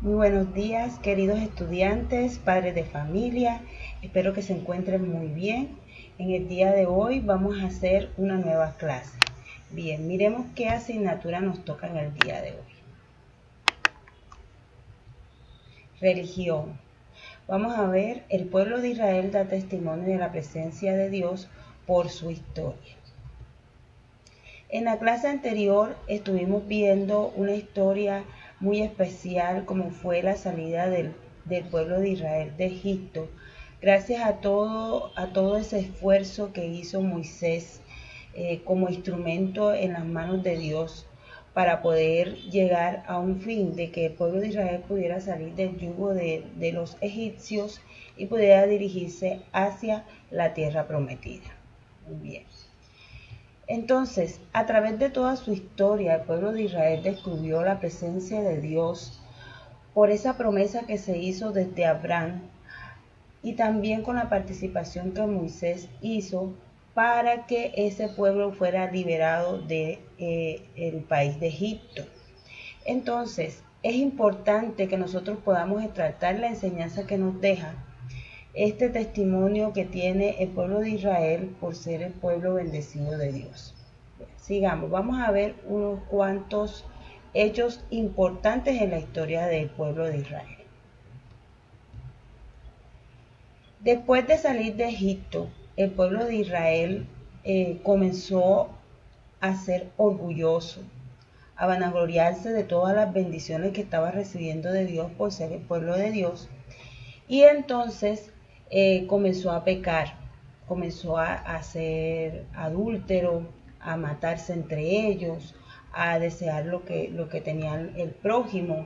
Muy buenos días, queridos estudiantes, padres de familia. Espero que se encuentren muy bien. En el día de hoy vamos a hacer una nueva clase. Bien, miremos qué asignatura nos toca en el día de hoy. Religión. Vamos a ver, el pueblo de Israel da testimonio de la presencia de Dios por su historia. En la clase anterior estuvimos viendo una historia muy especial como fue la salida del pueblo de Israel de Egipto, gracias a todo ese esfuerzo que hizo Moisés como instrumento en las manos de Dios para poder llegar a un fin de que el pueblo de Israel pudiera salir del yugo de los egipcios y pudiera dirigirse hacia la tierra prometida. Muy bien. Entonces, a través de toda su historia, el pueblo de Israel descubrió la presencia de Dios por esa promesa que se hizo desde Abraham y también con la participación que Moisés hizo para que ese pueblo fuera liberado del país de Egipto. Entonces, es importante que nosotros podamos tratar la enseñanza que nos deja este testimonio que tiene el pueblo de Israel por ser el pueblo bendecido de Dios. Sigamos, vamos a ver unos cuantos hechos importantes en la historia del pueblo de Israel. Después de salir de Egipto, el pueblo de Israel comenzó a ser orgulloso, a vanagloriarse de todas las bendiciones que estaba recibiendo de Dios por ser el pueblo de Dios. Y entonces comenzó a pecar, comenzó a ser adúltero, a matarse entre ellos, a desear lo que tenía el prójimo.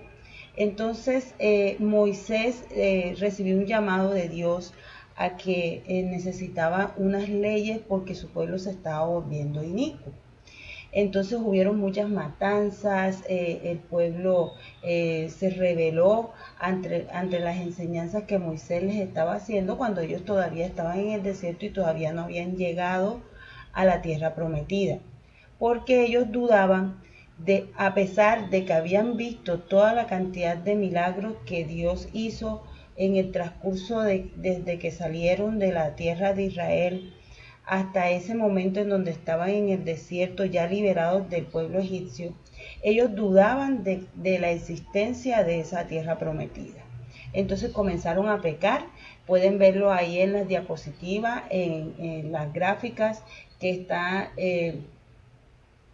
Entonces Moisés recibió un llamado de Dios a que necesitaba unas leyes porque su pueblo se estaba volviendo inicuo. Entonces hubieron muchas matanzas, el pueblo se rebeló ante las enseñanzas que Moisés les estaba haciendo cuando ellos todavía estaban en el desierto y todavía no habían llegado a la tierra prometida. Porque ellos dudaban a pesar de que habían visto toda la cantidad de milagros que Dios hizo en el transcurso desde que salieron de la tierra de Israel hasta ese momento en donde estaban en el desierto ya liberados del pueblo egipcio, ellos dudaban de la existencia de esa tierra prometida. Entonces comenzaron a pecar, pueden verlo ahí en las diapositivas, en las gráficas, que está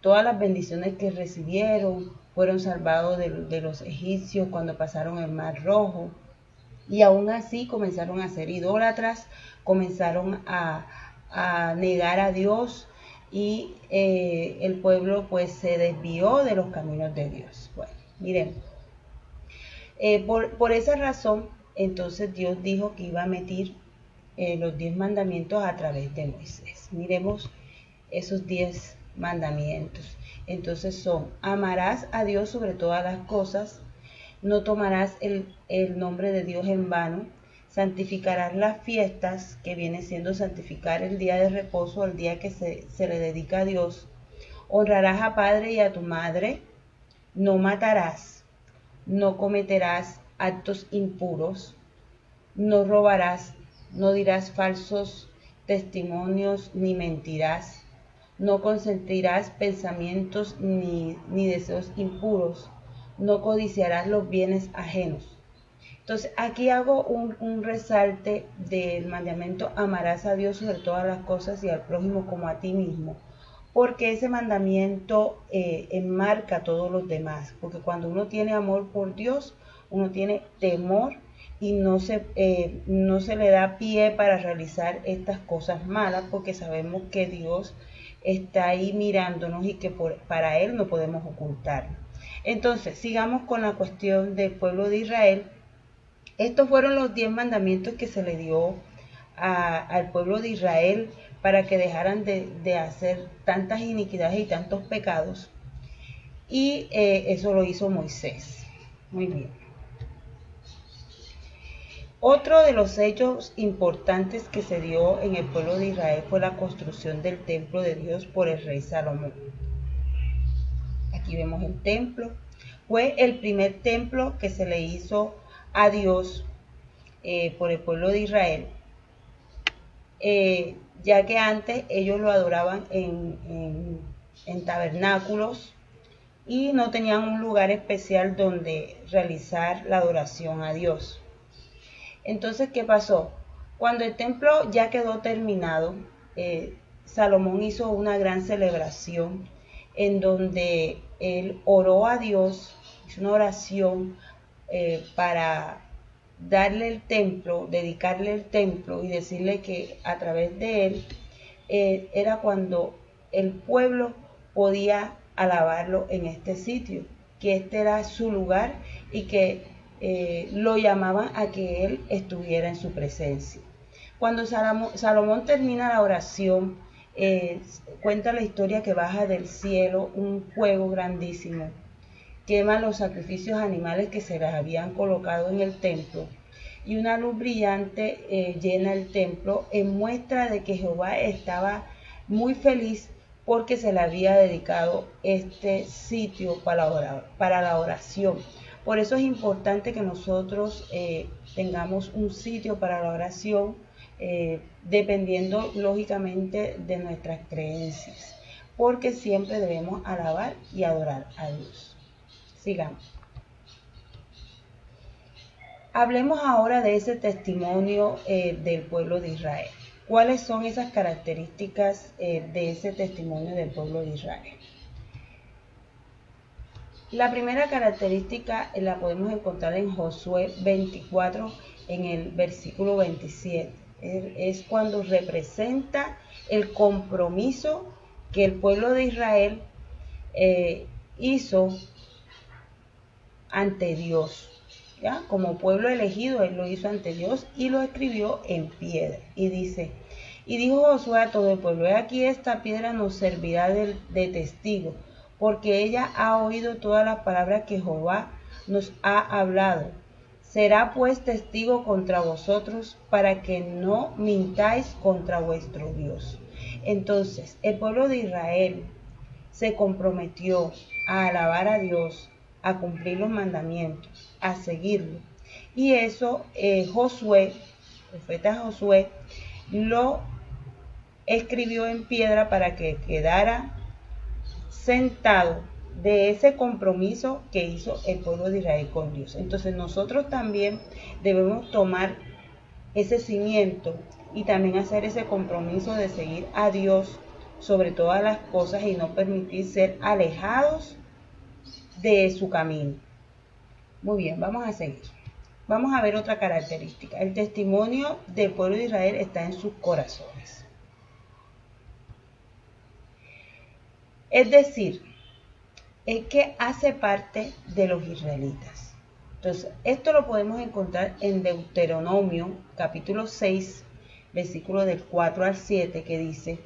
todas las bendiciones que recibieron, fueron salvados de los egipcios cuando pasaron el Mar Rojo, y aún así comenzaron a ser idólatras, comenzaron a negar a Dios y el pueblo pues se desvió de los caminos de Dios. Bueno, miren, por esa razón entonces Dios dijo que iba a meter los 10 mandamientos a través de Moisés. Miremos esos 10 mandamientos. Entonces son: amarás a Dios sobre todas las cosas, no tomarás el nombre de Dios en vano, santificarás las fiestas, que viene siendo santificar el día de reposo, el día que se le dedica a Dios, honrarás a padre y a tu madre, no matarás, no cometerás actos impuros, no robarás, no dirás falsos testimonios ni mentirás, no consentirás pensamientos ni deseos impuros, no codiciarás los bienes ajenos. Entonces aquí hago un resalte del mandamiento: amarás a Dios sobre todas las cosas y al prójimo como a ti mismo, porque ese mandamiento enmarca todos los demás, porque cuando uno tiene amor por Dios, uno tiene temor y no se le da pie para realizar estas cosas malas, porque sabemos que Dios está ahí mirándonos y que para Él no podemos ocultarlo. Entonces, sigamos con la cuestión del pueblo de Israel. Estos fueron los 10 mandamientos que se le dio al pueblo de Israel para que dejaran de hacer tantas iniquidades y tantos pecados. Y eso lo hizo Moisés. Muy bien. Otro de los hechos importantes que se dio en el pueblo de Israel fue la construcción del templo de Dios por el rey Salomón. Aquí vemos el templo. Fue el primer templo que se le hizo a Dios por el pueblo de Israel, ya que antes ellos lo adoraban en tabernáculos y no tenían un lugar especial donde realizar la adoración a Dios. Entonces, ¿qué pasó? Cuando el templo ya quedó terminado, Salomón hizo una gran celebración en donde él oró a Dios, hizo una oración para darle el templo, dedicarle el templo y decirle que a través de él era cuando el pueblo podía alabarlo en este sitio, que este era su lugar y que lo llamaban a que él estuviera en su presencia. Cuando Salomón termina la oración, cuenta la historia que baja del cielo un fuego grandísimo, quema los sacrificios animales que se les habían colocado en el templo y una luz brillante llena el templo en muestra de que Jehová estaba muy feliz porque se le había dedicado este sitio para la oración. Por eso es importante que nosotros tengamos un sitio para la oración, dependiendo lógicamente de nuestras creencias, porque siempre debemos alabar y adorar a Dios. Sigamos. Hablemos ahora de ese testimonio del pueblo de Israel. ¿Cuáles son esas características de ese testimonio del pueblo de Israel? La primera característica la podemos encontrar en Josué 24, en el versículo 27. Es cuando representa el compromiso que el pueblo de Israel hizo ante Dios. ¿Ya? Como pueblo elegido, él lo hizo ante Dios y lo escribió en piedra. Y dice, y dijo Josué a todo el pueblo, he aquí esta piedra nos servirá de testigo, porque ella ha oído todas las palabras que Jehová nos ha hablado. Será pues testigo contra vosotros para que no mintáis contra vuestro Dios. Entonces, el pueblo de Israel se comprometió a alabar a Dios, a cumplir los mandamientos, a seguirlo. Y eso Josué, el profeta Josué, lo escribió en piedra para que quedara sentado de ese compromiso que hizo el pueblo de Israel con Dios. Entonces nosotros también debemos tomar ese cimiento y también hacer ese compromiso de seguir a Dios sobre todas las cosas y no permitir ser alejados de su camino. Muy bien, vamos a seguir. Vamos a ver otra característica. El testimonio del pueblo de Israel está en sus corazones. Es decir, es que hace parte de los israelitas. Entonces, esto lo podemos encontrar en Deuteronomio, capítulo 6, versículo del 4 al 7, que dice,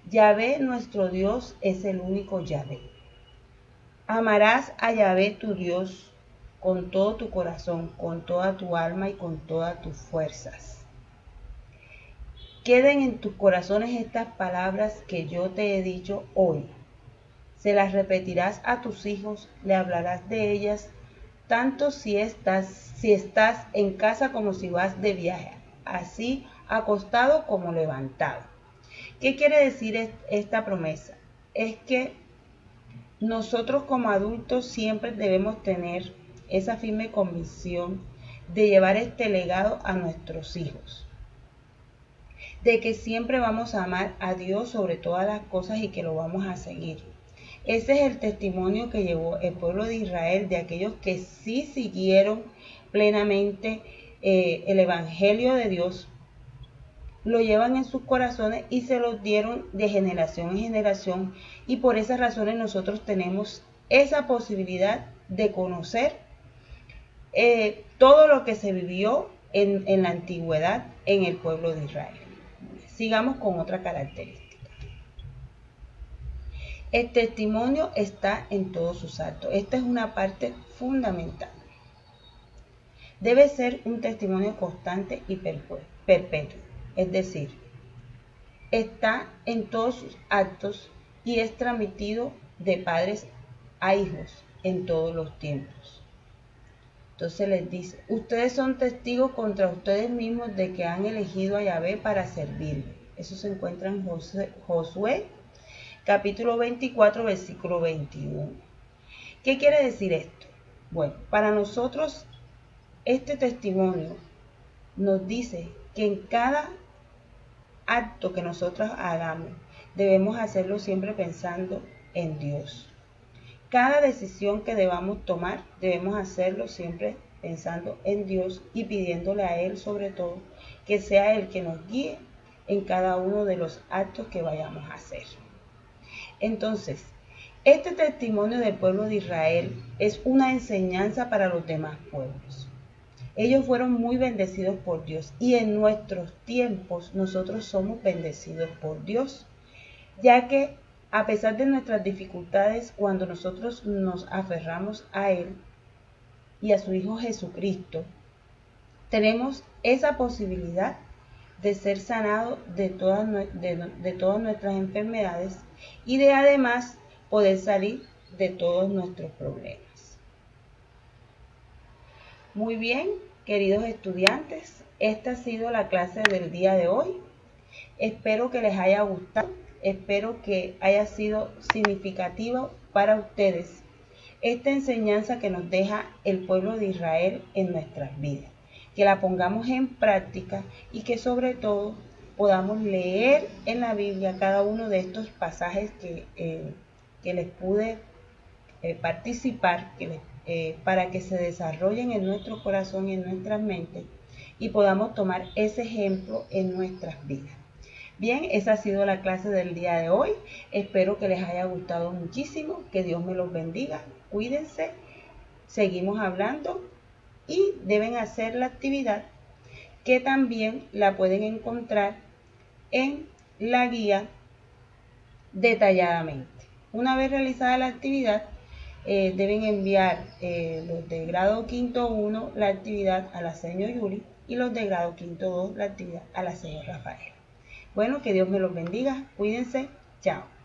Yahvé nuestro Dios es el único Yahvé. Amarás a Yahvé tu Dios con todo tu corazón, con toda tu alma y con todas tus fuerzas. Queden en tus corazones estas palabras que yo te he dicho hoy. Se las repetirás a tus hijos, le hablarás de ellas, tanto si estás en casa como si vas de viaje, así acostado como levantado. ¿Qué quiere decir esta promesa? Es que nosotros como adultos siempre debemos tener esa firme convicción de llevar este legado a nuestros hijos, de que siempre vamos a amar a Dios sobre todas las cosas y que lo vamos a seguir. Ese es el testimonio que llevó el pueblo de Israel, de aquellos que sí siguieron plenamente el evangelio de Dios, lo llevan en sus corazones y se los dieron de generación en generación, y por esas razones nosotros tenemos esa posibilidad de conocer todo lo que se vivió en la antigüedad en el pueblo de Israel. Sigamos con otra característica. El testimonio está en todos sus actos. Esta es una parte fundamental. Debe ser un testimonio constante y perpetuo. Es decir, está en todos sus actos y es transmitido de padres a hijos, en todos los tiempos. Entonces les dice, ustedes son testigos contra ustedes mismos de que han elegido a Yahvé para servirle. Eso se encuentra en Josué, capítulo 24, versículo 21. ¿Qué quiere decir esto? Bueno, para nosotros este testimonio nos dice que en cada acto que nosotros hagamos debemos hacerlo siempre pensando en Dios. Cada decisión que debamos tomar debemos hacerlo siempre pensando en Dios y pidiéndole a Él sobre todo que sea el que nos guíe en cada uno de los actos que vayamos a hacer. Entonces, este testimonio del pueblo de Israel es una enseñanza para los demás pueblos. Ellos fueron muy bendecidos por Dios y en nuestros tiempos nosotros somos bendecidos por Dios, ya que a pesar de nuestras dificultades, cuando nosotros nos aferramos a Él y a su Hijo Jesucristo, tenemos esa posibilidad de ser sanados de todas nuestras enfermedades y de además poder salir de todos nuestros problemas. Muy bien, queridos estudiantes, esta ha sido la clase del día de hoy. Espero que les haya gustado, espero que haya sido significativo para ustedes esta enseñanza que nos deja el pueblo de Israel en nuestras vidas. Que la pongamos en práctica y que sobre todo podamos leer en la Biblia cada uno de estos pasajes que les pude participar, para que se desarrollen en nuestro corazón y en nuestras mentes y podamos tomar ese ejemplo en nuestras vidas. Bien, esa ha sido la clase del día de hoy. Espero que les haya gustado muchísimo. Que Dios me los bendiga. Cuídense. Seguimos hablando y deben hacer la actividad que también la pueden encontrar en la guía detalladamente. Una vez realizada la actividad, deben enviar los de grado quinto 1 la actividad a la señora Yuri y los de grado quinto 2 la actividad a la señora Rafael. Bueno, que Dios me los bendiga. Cuídense. Chao.